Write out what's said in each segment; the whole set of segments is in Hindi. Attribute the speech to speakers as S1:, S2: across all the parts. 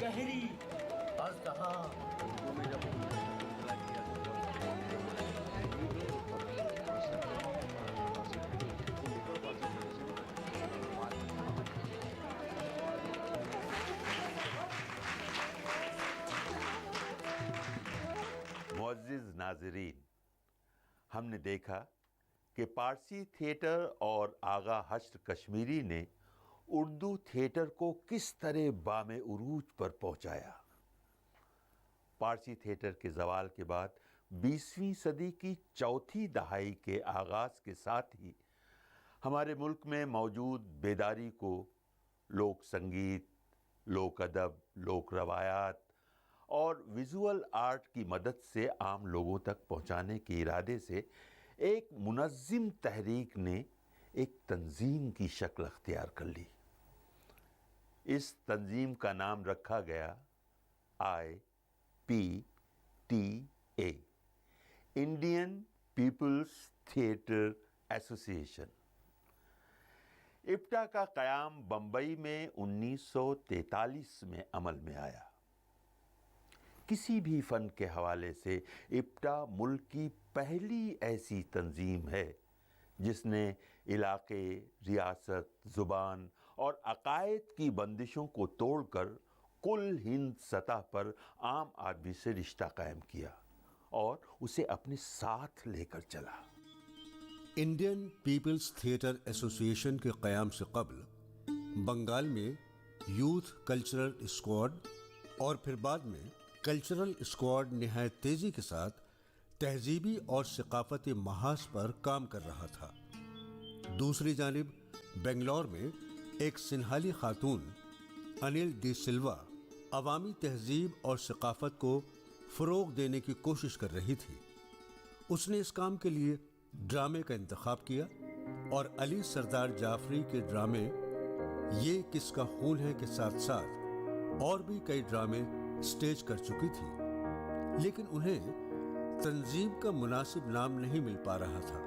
S1: गहरी अज़दहा।
S2: मुअज़्ज़िज़ नाज़रीन, हमने देखा कि पारसी थिएटर और आगा हश्र कश्मीरी ने उर्दू थिएटर को किस तरह बामे उरूज पर पहुंचाया। पारसी थिएटर के ज़वाल के बाद 20वीं सदी की चौथी दहाई के आगाज़ के साथ ही हमारे मुल्क में मौजूद बेदारी को लोक संगीत, लोक अदब, लोक रवायात और विजुअल आर्ट की मदद से आम लोगों तक पहुंचाने के इरादे से एक मुनज़्ज़िम तहरीक ने एक तंजीम की शक्ल अख्तियार कर ली। इस तंजीम का नाम रखा गया IPTA, Indian People's Theatre Association. IPTA का क़याम बम्बई में 1943 में अमल में आया। किसी भी फ़न के हवाले से इप्टा मुल्क की पहली ऐसी तंजीम है जिसने इलाके, रियासत, ज़ुबान और अक़ायद की बंदिशों को तोड़कर कुल हिंद सतह पर आम आदमी से रिश्ता कायम किया और उसे अपने साथ लेकर चला।
S3: इंडियन पीपल्स थिएटर एसोसिएशन के क़याम से क़ब्ल बंगाल में यूथ कल्चरल स्क्वाड और फिर बाद में कल्चरल स्क्वाड निहायत तेज़ी के साथ तहजीबी और सकाफ़ती महाज पर काम कर रहा था। दूसरी जानिब बेंगलोर में एक सिन्हाली खातून अनिल डी सिल्वा अवामी तहजीब और सकाफ़त को फ़रोग़ देने की कोशिश कर रही थी। उसने इस काम के लिए ड्रामे का इंतखाब किया और अली सरदार जाफरी के ड्रामे ये किसका खून है के साथ साथ और भी कई ड्रामे स्टेज कर चुकी थी, लेकिन उन्हें तंजीम का मुनासिब नाम नहीं मिल पा रहा था।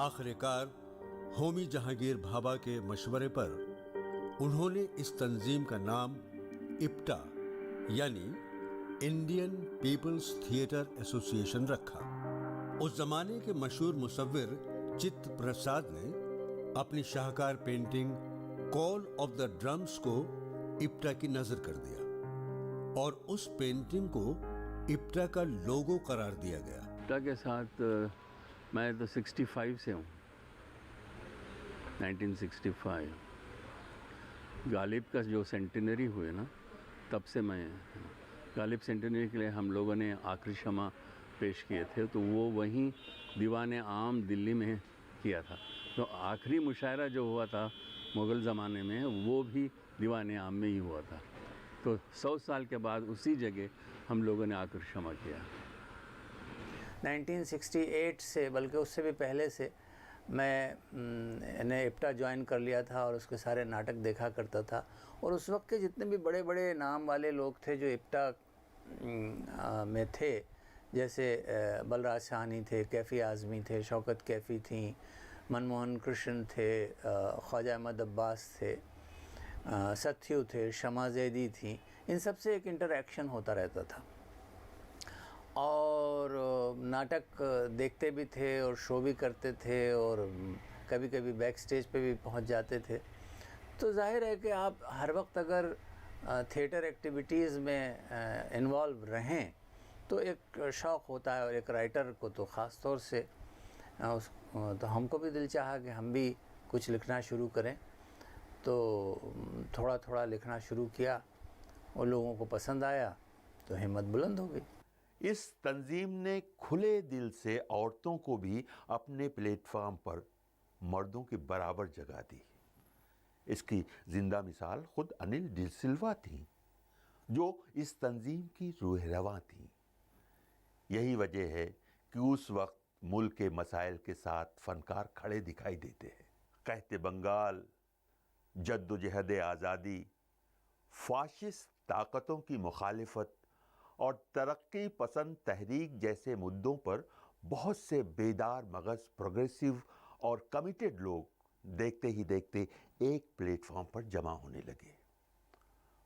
S3: आखिरकार होमी जहांगीर भाभा के मशवरे पर उन्होंने इस तंजीम का नाम इप्टा यानी इंडियन पीपल्स थिएटर एसोसिएशन रखा। उस जमाने के मशहूर मुसव्विर चित्त प्रसाद ने अपनी शाहकार painting call of the drums को इप्टा की नजर कर दिया और उस पेंटिंग को इप्टा का लोगो करार दिया गया।
S4: इप्टा के साथ मैं तो 65 से हूँ, 1965 गालिब का जो सेंटिनरी हुए ना, तब से मैं गालिब सेंटिनरी के लिए हम लोगों ने आखिरी शमा पेश किए थे, तो वो वहीं दीवान आम दिल्ली में किया था। तो आखिरी मुशायरा जो हुआ था मुग़ल ज़माने में वो भी दीवान आम में ही हुआ था। तो 100 साल के बाद उसी जगह हम लोगों ने आखिरी शमा किया।
S5: 1968 से बल्कि उससे भी पहले से मैंने इप्टा ज्वाइन कर लिया था और उसके सारे नाटक देखा करता था। और उस वक्त के जितने भी बड़े बड़े नाम वाले लोग थे जो इप्टा में थे, जैसे बलराज साहनी थे, कैफ़ी आज़मी थे, शौकत कैफ़ी थी, मनमोहन कृष्ण थे, ख्वाजा अहमद अब्बास थे, सत्यु थे, शमा ज़ैदी थी, इन सब से एक इंटरैक्शन होता रहता था और नाटक देखते भी थे और शो भी करते थे और कभी कभी बैक स्टेज पे भी पहुंच जाते थे। तो जाहिर है कि आप हर वक्त अगर थिएटर एक्टिविटीज़ में इन्वॉल्व रहें तो एक शौक़ होता है और एक राइटर को तो ख़ास तौर से तो हमको भी दिल चाहा कि हम भी कुछ लिखना शुरू करें। तो थोड़ा थोड़ा लिखना शुरू किया और लोगों को पसंद आया तो हिम्मत बुलंद हो गई।
S2: इस तंजीम ने खुले दिल से औरतों को भी अपने प्लेटफार्म पर मर्दों के बराबर जगह दी। इसकी जिंदा मिसाल खुद अनिल डी सिल्वा थी, जो इस तंजीम की रूहरवां थी। यही वजह है कि उस वक्त मुल्क के मसाइल के साथ फनकार खड़े दिखाई देते हैं। कहते बंगाल, जद्दोजहद आज़ादी, फाशिस्ट ताकतों की मुखालिफत और तरक्की पसंद तहरीक जैसे मुद्दों पर बहुत से बेदार मगज प्रोग्रेसिव और कमिटेड लोग देखते ही देखते एक प्लेटफॉर्म पर जमा होने लगे।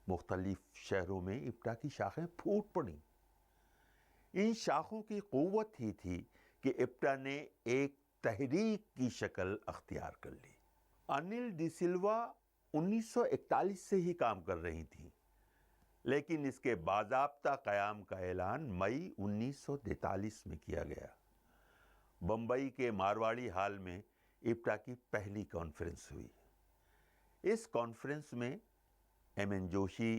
S2: मुख्तलिफ शहरों में इप्टा की शाखें फूट पड़ी। इन शाखों की क़ुव्वत ही थी कि इप्टा ने एक तहरीक की शक्ल अख्तियार कर ली। अनिल डी सिल्वा 1941 से ही काम कर रही थी, लेकिन इसके बाज़ाब्ता क़याम का ऐलान मई 1943 में किया गया। बम्बई के मारवाड़ी हाल में इप्टा की पहली कॉन्फ्रेंस हुई। इस कॉन्फ्रेंस में एम.एन. जोशी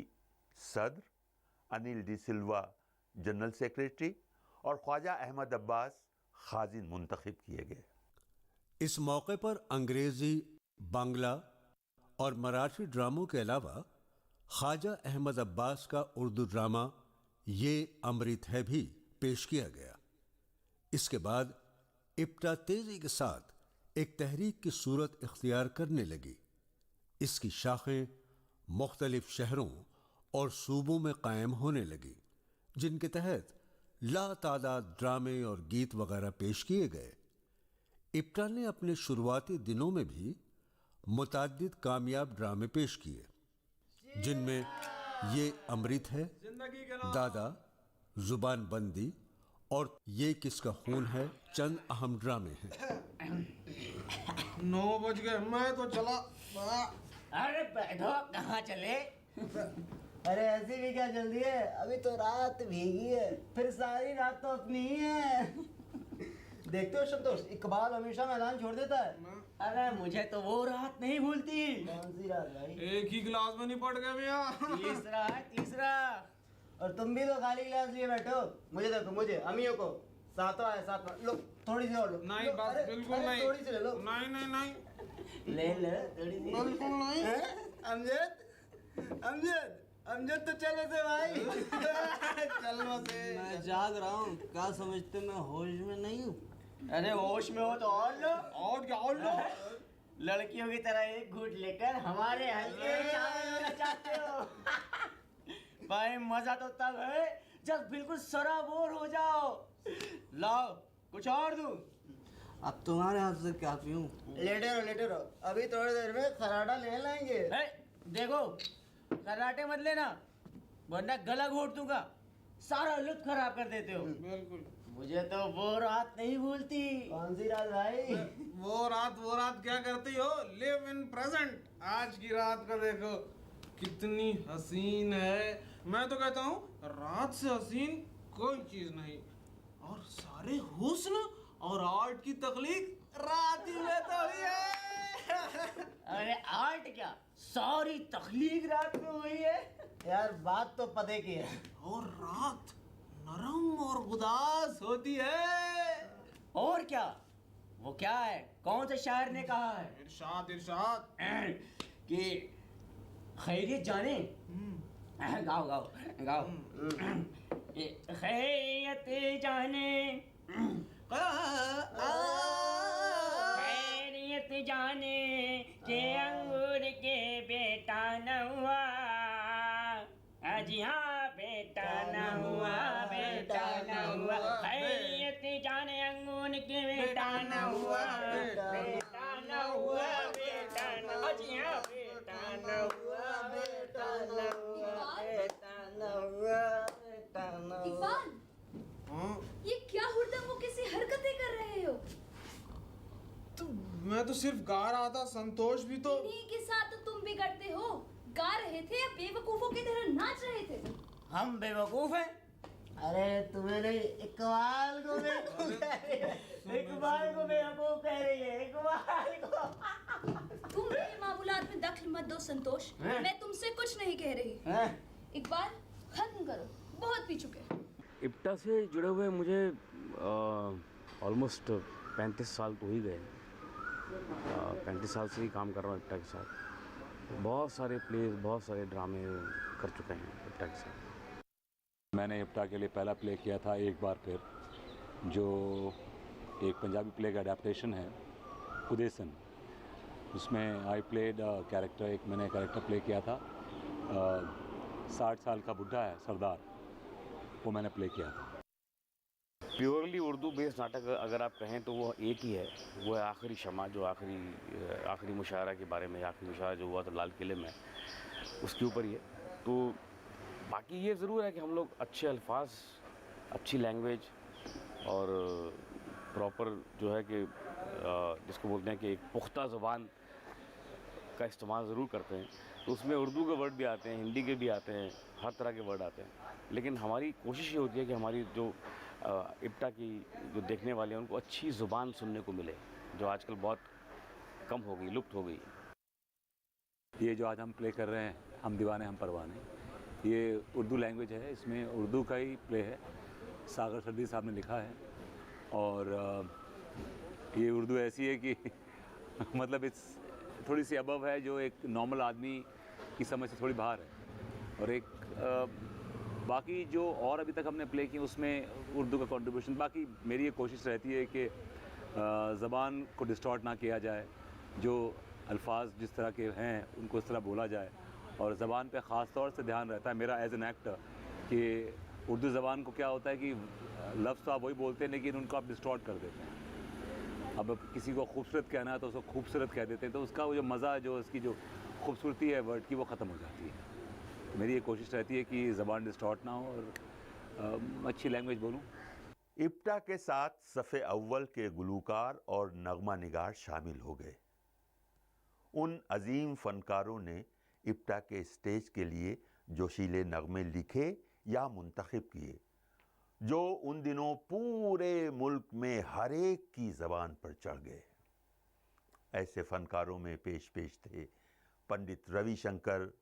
S2: सदर, अनिल डी सिल्वा जनरल सेक्रेटरी और ख्वाजा अहमद अब्बास खाजिन मुंतखब किए गए।
S3: इस मौके पर अंग्रेजी, बांग्ला और मराठी ड्रामों के अलावा ख्वाजा अहमद अब्बास का उर्दू ड्रामा ये अमृत है भी पेश किया गया। इसके बाद इप्टा तेजी के साथ एक तहरीक की सूरत इख्तियार करने लगी। इसकी शाखें मुख्तलिफ शहरों और सूबों में कायम होने लगी, जिनके तहत लातादाद ड्रामे और गीत वगैरह पेश किए गए। इप्टा ने अपने शुरुआती दिनों में भी मुतअद्दिद कामयाब ड्रामे पेश किए, जिनमें ये अमृत है, दादा, जुबान बंदी और ये किसका खून है चंद अहम ड्रामे हैं।
S6: 9 बज गए, मैं तो चला।
S1: अरे बैठो, कहाँ चले?
S7: अरे ऐसी भी क्या जल्दी है, अभी तो रात भीगी है, फिर सारी रात तो अपनी ही है। देखते हो संतोष, इकबाल हमेशा मैदान छोड़ देता है।
S1: अरे मुझे तो वो रात नहीं भूलती।
S7: कौन सी रात भाई?
S6: एक ही गिलास में नहीं पड़ गए भैया।
S1: तीसरा है, तीसरा।
S7: और तुम भी तो खाली गिलास लिए बैठो। मुझे देखो, मुझे अमियों को सातवां है, सातवां लो, थोड़ी सी और लो।
S6: नहीं
S7: लो,
S6: बस
S7: अरे,
S6: बिल्कुल
S7: अरे,
S6: नहीं।
S7: थोड़ी सी ले लो।
S6: नहीं नहीं नहीं,
S1: ले ले थोड़ी सी।
S6: बिल्कुल नहीं।
S7: अमजद, अमजद, अमजद तो चल से भाई। चल से।
S8: मैं जाग रहा हूँ, क्या समझते मैं होश में नहीं हूँ?
S1: अरे होश में हो तो और लो।
S6: और क्या और लो?
S1: लड़कियों की तरह एक घूंट लेकर हमारे हल्के शामिल होना चाहते हो? भाई मजा तो तब है जब बिल्कुल सराबोर हो जाओ। लाओ कुछ और दूं?
S8: अब तुम्हारे हाथ से क्या पीऊँ?
S7: लेटे रहो, अभी थोड़ी देर में खराटा ले लाएंगे।
S1: देखो कराटे मत लेना, वरना गला घोट दूंगा। सारा लुत्फ खराब कर देते हो।
S6: बिल्कुल।
S1: मुझे तो वो रात नहीं भूलती।
S7: कौन सी रात भाई?
S6: वो रात क्या करती हो? Live in present. आज की रात को देखो कितनी हसीन है। मैं तो कहता हूँ रात से हसीन कोई चीज नहीं। और सारे हुस्न और आर्ट की तख्लीक रात ही में तो हुई है।
S1: अरे आर्ट क्या, सारी तख्लीक रात में हुई है।
S7: यार बात तो पते की है।
S6: और रात नरम और उदास होती है।
S1: और क्या? वो क्या है, कौन से शायर ने कहा है
S6: इरशाद इरशाद
S1: कि खैरियत जाने? गाओ गाओ गाओ। खैरियत जाने, खैरियत जाने के अंगूर के बेटा न हुआ। जी हाँ, बेटा न हुआ, बेटा न हुआ। खैरियत जाने अंगूर के बेटा न हुआ, बेटा न हुआ, बेटा न हुआ। जी हाँ, बेटा न हुआ, बेटा न हुआ, बेटा न हुआ, बेटा न हुआ।
S9: इकबाल, ये क्या हुड़दंग किसी हरकतें कर रहे हो?
S6: तो मैं तो सिर्फ गा रहा था, संतोष भी तो।
S9: इन्हीं के साथ तो तुम बिगड़ते हो। गा रहे थे या बेवकूफों की तरह नाच रहे थे?
S1: हम बेवकूफ हैं?
S7: अरे तुम्हें नहीं, इकबाल को बेवकूफ कह रही है।
S1: इकबाल को बेवकूफ कह रही है, इकबाल को।
S9: तुम मेरे मामूलात में दखल मत दो संतोष, मैं तुमसे कुछ नहीं कह रही। इकबाल खत्म करो, बहुत पी चुके।
S4: इप्टा से जुड़े हुए मुझे ऑलमोस्ट 35 साल तो ही गए। 35 साल से ही काम कर रहा हूँ इप्टा के साथ। बहुत सारे प्लेस, बहुत सारे ड्रामे कर चुके हैं इप्टा के साथ।
S10: मैंने इप्टा के लिए पहला प्ले किया था एक बार फिर, जो एक पंजाबी प्ले का अडेप्टेशन है, उदेसन। उसमें आई प्लेड कैरेक्टर, एक मैंने कैरेक्टर प्ले किया था 60 साल का बुढ़ा है सरदार, वो मैंने प्ले किया था।
S11: प्योरली उर्दू बेस्ड नाटक अगर आप कहें तो वो एक ही है, वो है आखिरी शमा, जो आखिरी मुशायरा के बारे में, आखिरी मुशायरा जो हुआ था लाल किले में, उसके ऊपर ही है। तो बाकी ये ज़रूर है कि हम लोग अच्छे अल्फाज, अच्छी लैंग्वेज और प्रॉपर जो है कि जिसको बोलते हैं कि एक पुख्ता ज़बान का इस्तेमाल ज़रूर करते हैं। तो उसमें उर्दू के वर्ड भी आते हैं, हिंदी के भी आते हैं, हर तरह के वर्ड आते हैं। लेकिन हमारी कोशिश ये होती है कि हमारी जो इप्टा की जो देखने वाले हैं उनको अच्छी ज़ुबान सुनने को मिले, जो आजकल बहुत कम हो गई, लुप्त हो गई।
S10: ये जो आज हम प्ले कर रहे हैं, हम दीवाने हम परवाने, ये उर्दू लैंग्वेज है, इसमें उर्दू का ही प्ले है, सागर सर्दी साहब ने लिखा है। और ये उर्दू ऐसी है कि मतलब इस थोड़ी सी अबव है, जो एक नॉर्मल आदमी की समझ से थोड़ी बाहर है। और एक बाकी जो और अभी तक हमने प्ले की उसमें उर्दू का कंट्रीब्यूशन, बाकी मेरी ये कोशिश रहती है कि ज़बान को डिस्टॉर्ट ना किया जाए, जो अल्फाज जिस तरह के हैं उनको इस तरह बोला जाए। और ज़बान पे ख़ास तौर से ध्यान रहता है मेरा एज एन एक्टर कि उर्दू ज़बान को क्या होता है कि लफ्ज़ तो आप वही बोलते हैं लेकिन उनको आप डिस्टॉर्ट कर देते हैं। अब किसी को खूबसूरत कहना है तो उसको खूबसूरत कह देते हैं, तो उसका वो जो मज़ा, जो उसकी जो खूबसूरती है वर्ड की, वो ख़त्म हो जाती है। तो मेरी ये कोशिश रहती है कि ज़बान डिस्टॉर्ट ना हो और अच्छी लैंग्वेज बोलूँ।
S2: इप्टा के साथ सफ़े अव्वल के गुलूकार और नगमा निगार शामिल हो गए। उन अजीम फ़नकारों ने इप्टा के स्टेज के लिए जोशीले नगमे लिखे या मुंतखब किए, जो उन दिनों पूरे मुल्क में हर एक की ज़बान पर चढ़ गए। ऐसे फ़नकारों में पेश थे पंडित रविशंकर,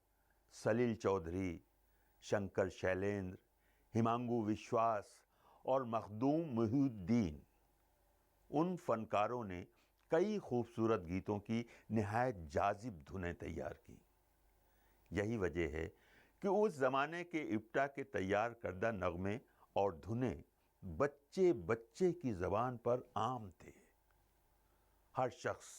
S2: सलील चौधरी, शंकर शैलेंद्र, हिमांगू विश्वास और मखदूम मुहिउद्दीन। उन फ़नकारों ने कई खूबसूरत गीतों की निहायत जाजिब धुनें तैयार की। यही वजह है कि उस ज़माने के इप्टा के तैयार करदा नगमे और धुनें बच्चे बच्चे की ज़बान पर आम थे। हर शख्स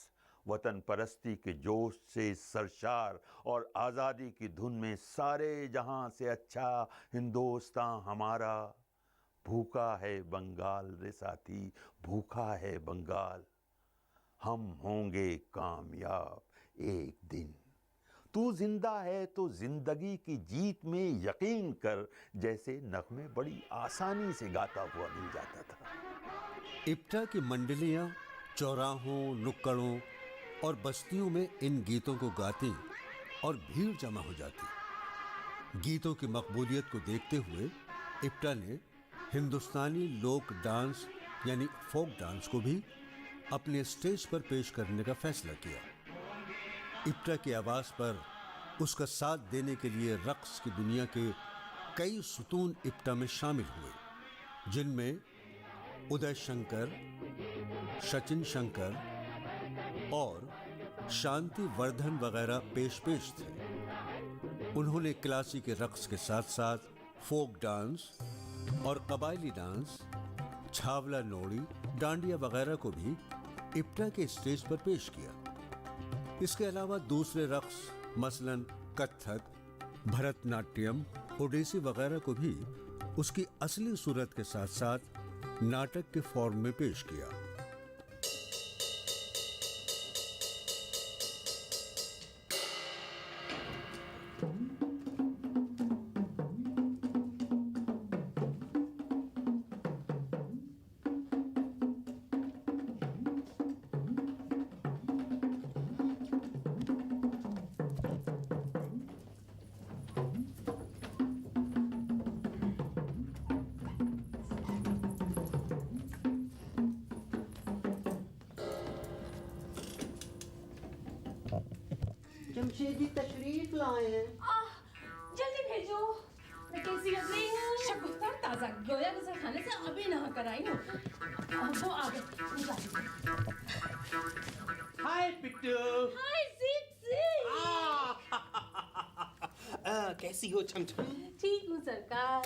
S2: वतन परस्ती के जोश से सरशार और आज़ादी की धुन में सारे जहां से अच्छा हिंदुस्तान हमारा, भूखा है बंगाल रे साथी, भूखा है बंगाल, हम होंगे कामयाब एक दिन, तू जिंदा है तो जिंदगी की जीत में यकीन कर, जैसे नगमे बड़ी आसानी से गाता हुआ मिल जाता था।
S3: इप्टा की मंडलियां चौराहों, नुक्कड़ों और बस्तियों में इन गीतों को गाती और भीड़ जमा हो जाती। गीतों की मकबूलियत को देखते हुए इप्टा ने हिंदुस्तानी लोक डांस यानी फोक डांस को भी अपने स्टेज पर पेश करने का फैसला किया। इप्टा की आवाज़ पर उसका साथ देने के लिए रक्स की दुनिया के कई सुतून इप्टा में शामिल हुए, जिनमें उदय शंकर, सचिन शंकर और शांति वर्धन वगैरह पेश थे। उन्होंने क्लासिक रक्स के साथ साथ फोक डांस और कबायली डांस, छावला नोड़ी, डांडिया वगैरह को भी इप्टा के स्टेज पर पेश किया। इसके अलावा दूसरे रक्स मसलन कथक, भरतनाट्यम, ओडिसी वगैरह को भी उसकी असली सूरत के साथ साथ नाटक के फॉर्म में पेश किया।
S7: जमशेद जी तशरीफ लाए हैं।
S9: जल्दी भेजो। मैं कैसी लग रही हूँ? शगुफ्ता ताज़ा गोया गुजर खाने से अभी नहा कर आई हूँ। वो आ गए।
S1: हाय पिट्टू।
S9: हाय जिप्सी।
S1: कैसी हो छमछम?
S9: ठीक हूँ सरकार।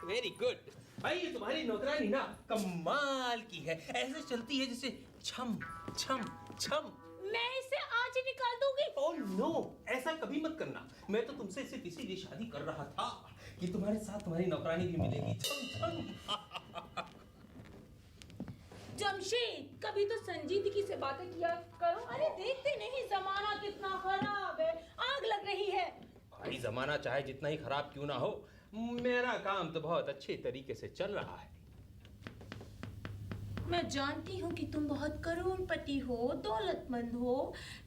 S1: Very good. भाई ये तुम्हारी नौकरानी ना कमाल की है, ऐसे चलती है जैसे छम छम छम।
S9: मैं इसे आज ही निकाल दूंगी।
S1: ओह नो, ऐसा कभी मत करना। मैं तो तुमसे सिर्फ इसीलिए शादी कर रहा था कि तुम्हारे साथ तुम्हारी नौकरानी भी मिलेगी। छम छम।
S9: जमशेद, कभी तो संजीदगी से बातें किया करो। अरे देखते नहीं जमाना कितना खराब है, आग लग रही है।
S12: भाई जमाना चाहे जितना ही खराब क्यों ना हो, मेरा काम तो बहुत अच्छे तरीके से चल रहा है।
S9: मैं जानती हूँ कि तुम बहुत करोड़पति हो, दौलतमंद हो,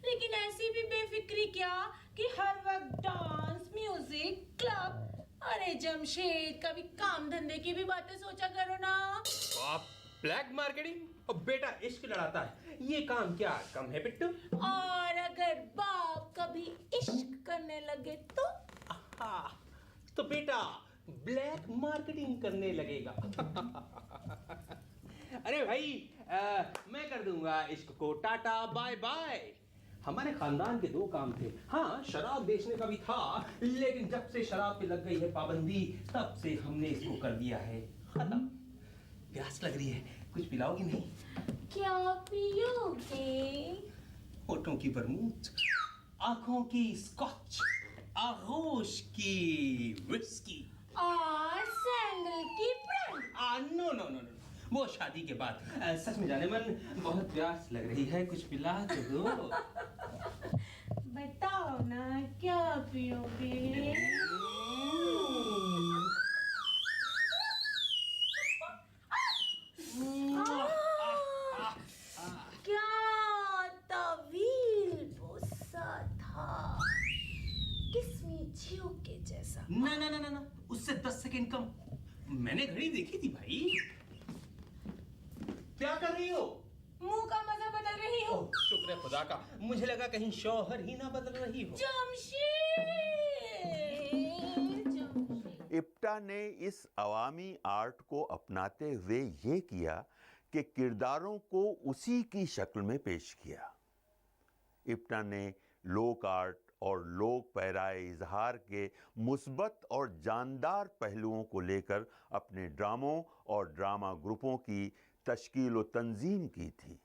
S9: लेकिन ऐसी भी बेफिक्री क्या कि हर वक्त डांस, म्यूजिक, क्लब। अरे जमशेद, कभी काम धंधे की भी बातें सोचा करो ना।
S12: आप ब्लैक मार्केटिंग और बेटा इश्क लड़ाता है, ये काम क्या कम है बिट्टू?
S9: और अगर बाप कभी इश्क करने लगे तो?
S12: तो बेटा ब्लैक मार्केटिंग करने लगेगा। अरे भाई मैं कर दूंगा इश्क को टाटा बाय बाय। हमारे खानदान के 2 काम थे। हाँ, शराब बेचने का भी था, लेकिन जब से शराब पे लग गई है पाबंदी, तब से हमने इसको कर दिया है खत्म। प्यास लग रही है, कुछ पिलाओगी नहीं?
S9: क्या पियोगे?
S12: होठों की बरमूद, आंखों की स्कॉच, आगोश की विस्की
S9: और सैंडल की brand.
S12: No no no no, वो शादी के बाद। सच में जाने मन, बहुत प्यास लग रही है, कुछ पिला तो दो।
S9: बताओ ना क्या पियोगे? क्या तवील बोसा था, किस्मी जियो के जैसा।
S12: ना ना ना ना ना, उससे 10 सेकंड कम। मैंने घड़ी देखी थी भाई। क्या कर रही हो?
S9: मुंह का मजा बदल रही हो।
S12: शुक्र है खुदा का, मुझे लगा कहीं शौहर ही ना बदल रही हो।
S2: इप्टा ने इस अवामी आर्ट को अपनाते हुए ये किया कि किरदारों को उसी की शक्ल में पेश किया। इप्टा ने लोक आर्ट और लोक पैराए इजहार के मुस्बत और जानदार पहलुओं को लेकर अपने ड्रामों और ड्रामा ग्रुपों की तश्कील व तंजीम की थी।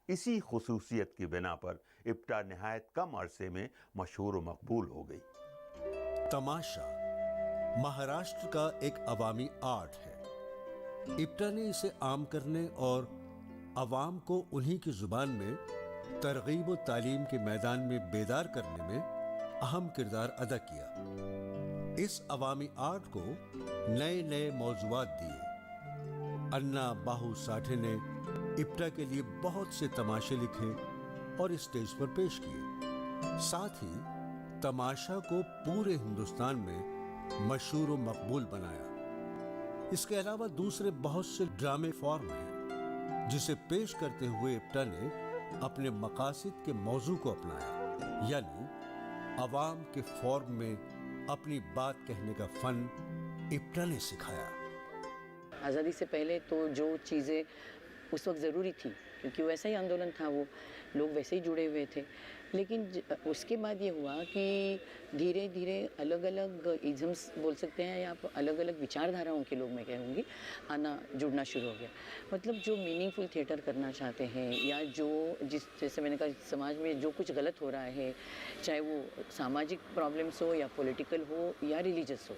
S2: इसी खुसूसियत की बिना पर इप्टा निहायत कम अरसे में मशहूर व मकबूल हो गई।
S3: तमाशा महाराष्ट्र का एक अवामी आर्ट है। इप्टा ने इसे आम करने और अवाम को उन्हीं की जुबान में तरगीब व तालीम के मैदान में बेदार करने में अहम किरदार अदा किया। इस अवामी आर्ट को नए नए मौज़ूआत दिए। अन्ना बाहू साठे ने इप्टा के लिए बहुत से तमाशे लिखे और स्टेज पर पेश किए। साथ ही तमाशा को पूरे हिंदुस्तान में मशहूर व मकबूल बनाया। इसके अलावा दूसरे बहुत से ड्रामे फॉर्म हैं जिसे पेश करते हुए इप्टा ने अपने मकासद के मौजू को अपनाया, यानी अवाम के फॉर्म में अपनी बात कहने का फन इप्टा ने सिखाया।
S13: आज़ादी से पहले तो जो चीज़ें उस वक्त ज़रूरी थी, क्योंकि वैसा ही आंदोलन था, वो लोग वैसे ही जुड़े हुए थे, लेकिन उसके बाद ये हुआ कि धीरे धीरे अलग अलग इज़म्स बोल सकते हैं या आप अलग अलग विचारधाराओं के लोग, मैं कहूँगी, आना जुड़ना शुरू हो गया। मतलब जो मीनिंगफुल थिएटर करना चाहते हैं या जो जैसे मैंने कहा समाज में जो कुछ गलत हो रहा है, चाहे वो सामाजिक प्रॉब्लम्स हो या पॉलिटिकल हो या रिलीजियस हो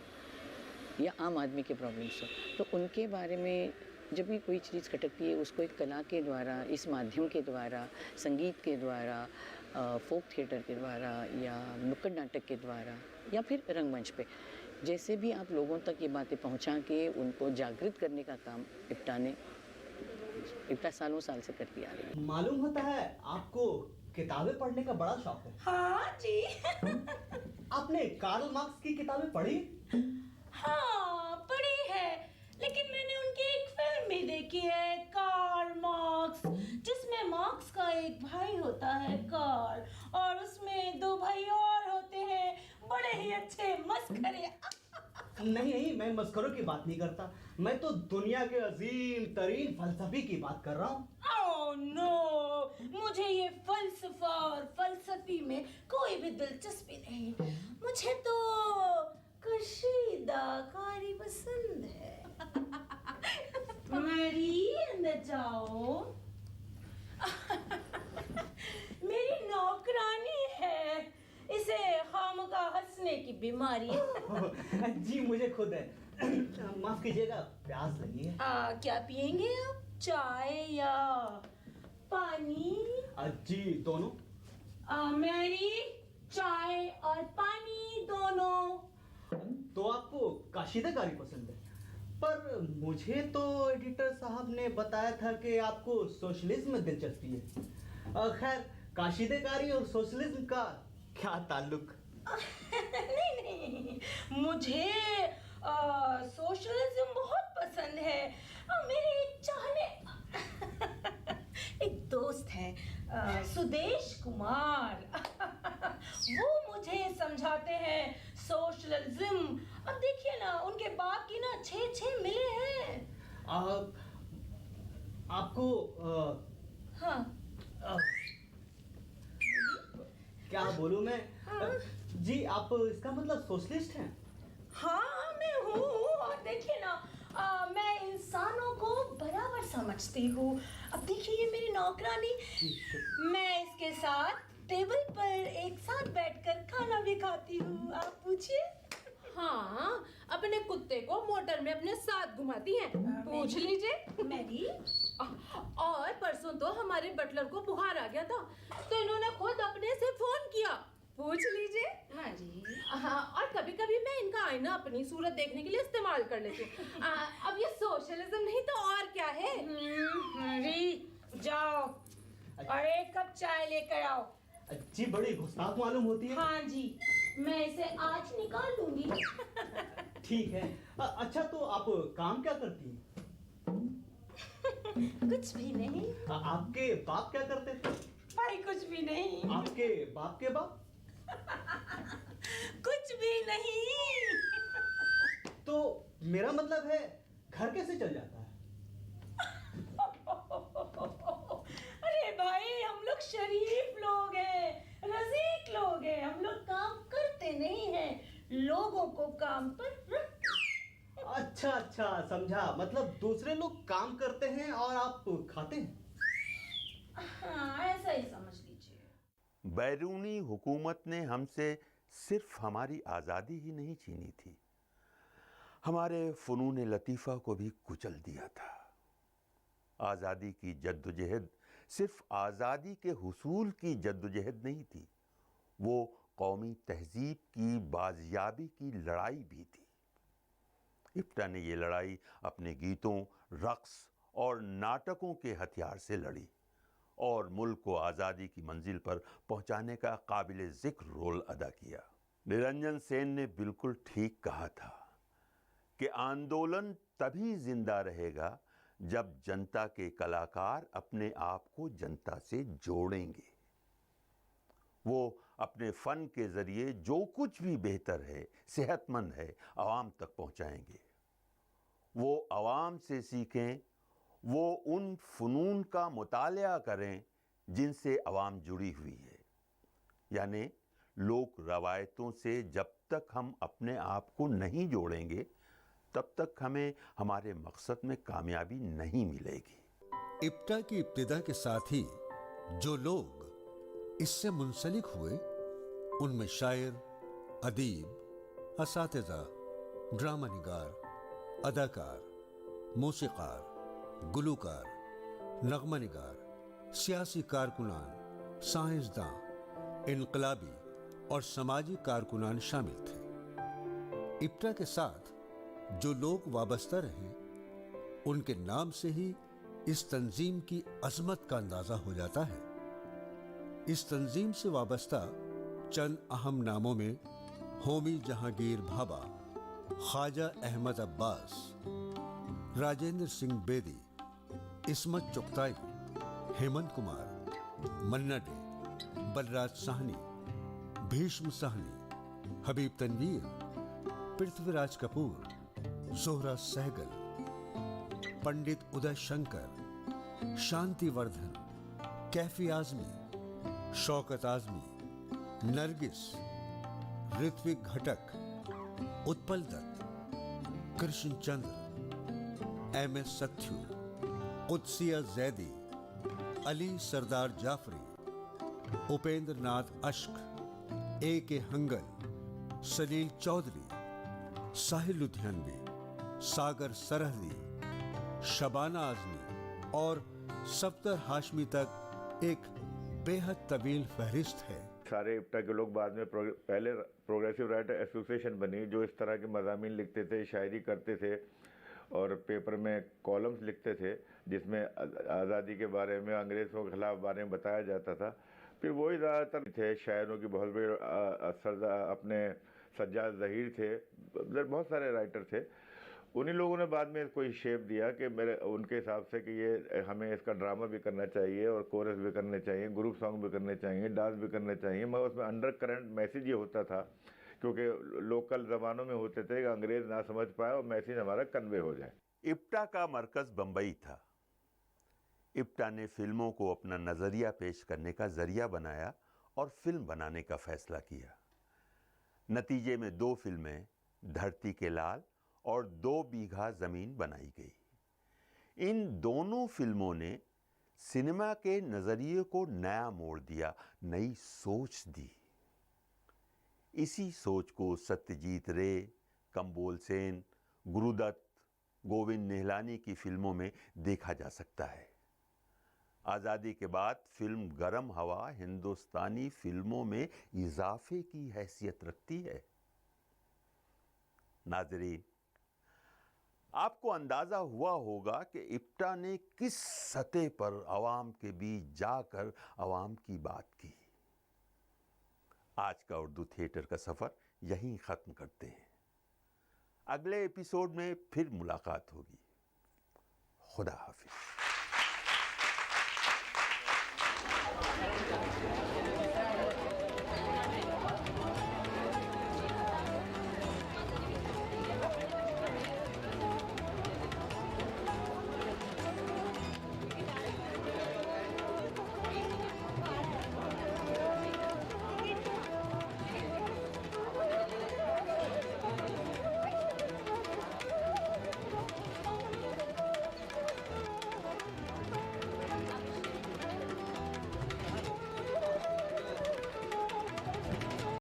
S13: या आम आदमी के प्रॉब्लम्स हो, तो उनके बारे में जब भी कोई चीज़ खटकती है उसको एक कला के द्वारा, इस माध्यम के द्वारा, संगीत के द्वारा, फोक थिएटर के द्वारा या नुक्कड़ नाटक के द्वारा या फिर रंगमंच पे, जैसे भी आप लोगों तक ये बातें पहुंचा के उनको जागृत करने का काम इप्टा सालों साल से करती आ रही है।
S7: मालूम होता है आपको किताबें पढ़ने का बड़ा शौक है।
S9: हाँ जी।
S7: आपने कार्ल मार्क्स की किताबें पढ़ी?
S9: हाँ पढ़ी है, लेकिन मैंने उनकी एक फिल्म भी देखी है, कार्ल मार्क्स, जिसमें मार्क्स का एक भाई होता है कार्ल, और उसमें 2 भाई और होते हैं, बड़े ही अच्छे मस्खरे।
S7: नहीं नहीं, मैं मस्करों की बात नहीं करता, मैं तो दुनिया के अजीम तरीन फलसफी की बात कर रहा हूँ।
S9: ओह नो, मुझे ये फलसफा और फलसफी में कोई भी दिलचस्पी नहीं। मुझे तो कशीदाकारी पसंद है। मेरी अंदर जाओ। मेरी नौकरानी है, इसे खामखा हंसने की बीमारी है।
S7: जी मुझे खुद है, माफ कीजिएगा, प्यास लगी है।
S9: क्या पियेंगे आप, चाय या पानी?
S7: जी दोनों।
S9: मैरी चाय और पानी दोनों।
S14: तो आपको काशिदाकारी पसंद है, पर मुझे तो एडिटर साहब ने बताया था कि आपको सोशलिज्म में दिलचस्पी है। खैर, काशिदाकारी और सोशलिज्म का क्या ताल्लुक?
S9: नहीं, मुझे सोशलिज्म बहुत पसंद है। मेरे एक दोस्त है, सुदेश कुमार। वो मुझे समझाते हैं सोशलिज्म। अब देखिए ना, उनके बाप की ना 6 मिले हैं।
S14: आपको
S9: हाँ,
S14: क्या बोलूं मैं? जी, आप इसका मतलब सोशलिस्ट हैं?
S9: हाँ, मैं हूँ। और देखिए ना, मैं इंसानों को बराबर समझती हूँ। अब देखिए, ये मेरी नौकरानी, मैं इसके साथ टेबल पर एक साथ बैठकर खाना भी खाती हूँ। आप पूछिए।
S15: हाँ, अपने कुत्ते को मोटर में अपने साथ घुमाती हैं। पूछ लीजिए।
S9: मेरी
S15: और परसों तो हमारे बटलर को बुखार आ गया था, तो इन्होंने खुद अपने से फोन किया। पूछ लीजिए।
S9: हाँ जी।
S15: हाँ, और कभी कभी मैं इनका आईना अपनी सूरत देखने के लिए इस्तेमाल कर लेती हूँ। अब ये सोशलिज्म नहीं तो और क्या है?
S9: जाओ और एक कप चाय लेकर आओ।
S14: जी, बड़ी गुस्ताख मालूम होती है।
S9: हाँ जी, मैं इसे आज निकाल दूंगी।
S14: ठीक है। अच्छा, तो आप काम क्या करती हैं?
S9: कुछ भी नहीं।
S14: आपके बाप क्या करते थे?
S9: भाई कुछ भी नहीं।
S14: आपके बाप के बाप?
S9: कुछ भी नहीं।
S14: तो मेरा मतलब है, घर कैसे चल जाता है?
S9: अरे भाई, हम लोग शरीफ लोग हैं, रज़ीक लोग हैं। हम लोग काम करते नहीं हैं, लोगों को काम पर।
S14: अच्छा, समझा। मतलब दूसरे लोग काम करते हैं और आप खाते हैं।
S9: हाँ, ऐसा ही समझ लीजिए।
S2: बैरूनी हुकूमत ने हमसे सिर्फ हमारी आज़ादी ही नहीं छीनी थी, हमारे फ़नून लतीफ़ा को भी कुचल दिया था। आज़ादी की जद्दोजहद सिर्फ आज़ादी के हुसूल की जद्दोजहद नहीं थी, वो कौमी तहजीब की बाजियाबी की लड़ाई भी थी। इप्टा ने ये लड़ाई अपने गीतों, रक़्स और नाटकों के हथियार से लड़ी और मुल्क को आज़ादी की मंजिल पर पहुंचाने का काबिल ज़िक्र रोल अदा किया। निरंजन सेन ने बिल्कुल ठीक कहा था कि आंदोलन तभी जिंदा रहेगा जब जनता के कलाकार अपने आप को जनता से जोड़ेंगे। वो अपने फ़न के ज़रिए जो कुछ भी बेहतर है, सेहतमंद है, आवाम तक पहुंचाएंगे। वो आवाम से सीखें, वो उन फ़नून का मुतालिया करें जिनसे आवाम जुड़ी हुई है। यानी लोक रवायतों से जब तक हम अपने आप को नहीं जोड़ेंगे, तब तक हमें हमारे मकसद में कामयाबी नहीं मिलेगी।
S3: इप्टा की इब्तिदा के साथ ही जो लोग इससे मुंसलिक हुए, उनमें शायर, अदीब, असातिज़ा, ड्रामा निगार, अदाकार, मौसीकार, गुलूकार, नगमा निगार, सियासी कारकुनान, साइंसदां, इनकलाबी और समाजी कारकुनान शामिल थे। इप्टा के साथ जो लोग वाबस्ता रहे, उनके नाम से ही इस तंजीम की अजमत का अंदाजा हो जाता है। इस तंजीम से वाबस्ता चंद अहम नामों में होमी जहांगीर भाभा, ख्वाजा अहमद अब्बास, राजेंद्र सिंह बेदी, इस्मत चुगताई, हेमंत कुमार, मन्ना डे, बलराज साहनी, भीष्म साहनी, हबीब तनवीर, पृथ्वीराज कपूर, जोहरा सहगल, पंडित उदय शंकर, शांति वर्धन, कैफी आजमी, शौकत आजमी, नरगिस, ऋत्विक घटक, उत्पल दत्त, कृष्ण चंद्र, एम.एस. सथ्यू, कुदसिया जैदी, अली सरदार जाफरी, उपेंद्र नाथ अश्क, ए.के. हंगल, सलील चौधरी, साहिल लुधियानवी, सागर सरहदी, शबाना आजमी और सफ्तर हाशमी तक एक बेहद तवील फहरिस्त है।
S16: सारे इप्टा के लोग बाद में पहले प्रोग्रेसिव राइटर एसोसिएशन बनी जो इस तरह के मज़ामीन लिखते थे, शायरी करते थे और पेपर में कॉलम्स लिखते थे जिसमें आज़ादी के बारे में, अंग्रेज़ों के ख़िलाफ़ बारे में बताया जाता था। फिर वही ज़्यादातर थे, शायरों की बहुत बड़ी अपने सज्जाद ज़हीर थे, बहुत सारे राइटर थे। उन्हीं लोगों ने बाद में कोई शेप दिया कि मेरे उनके हिसाब से कि ये हमें इसका ड्रामा भी करना चाहिए और कोरस भी करने चाहिए, ग्रुप सॉन्ग भी करने चाहिए, डांस भी करने चाहिए, मगर उसमें अंडर करंट मैसेज ये होता था क्योंकि लोकल ज़बानों में होते थे कि अंग्रेज़ ना समझ पाए और मैसेज हमारा कन्वे हो जाए।
S2: इप्टा का मरकज़ बम्बई था। इप्टा ने फिल्मों को अपना नज़रिया पेश करने का ज़रिया बनाया और फिल्म बनाने का फ़ैसला किया। नतीजे में 2 फिल्में धरती के लाल और 2 बीघा ज़मीन बनाई गई। इन दोनों फिल्मों ने सिनेमा के नज़रिए को नया मोड़ दिया, नई सोच दी। इसी सोच को सत्यजीत रे, कंबोल सेन, गुरुदत्त, गोविंद निहलानी की फिल्मों में देखा जा सकता है। आज़ादी के बाद फिल्म गरम हवा हिंदुस्तानी फिल्मों में इजाफे की हैसियत रखती है। नाज़रीन, आपको अंदाज़ा हुआ होगा कि इप्टा ने किस सतह पर अवाम के बीच जाकर अवाम की बात की। आज का उर्दू थिएटर का सफ़र यहीं ख़त्म करते हैं। अगले एपिसोड में फिर मुलाकात होगी। खुदा हाफिज़।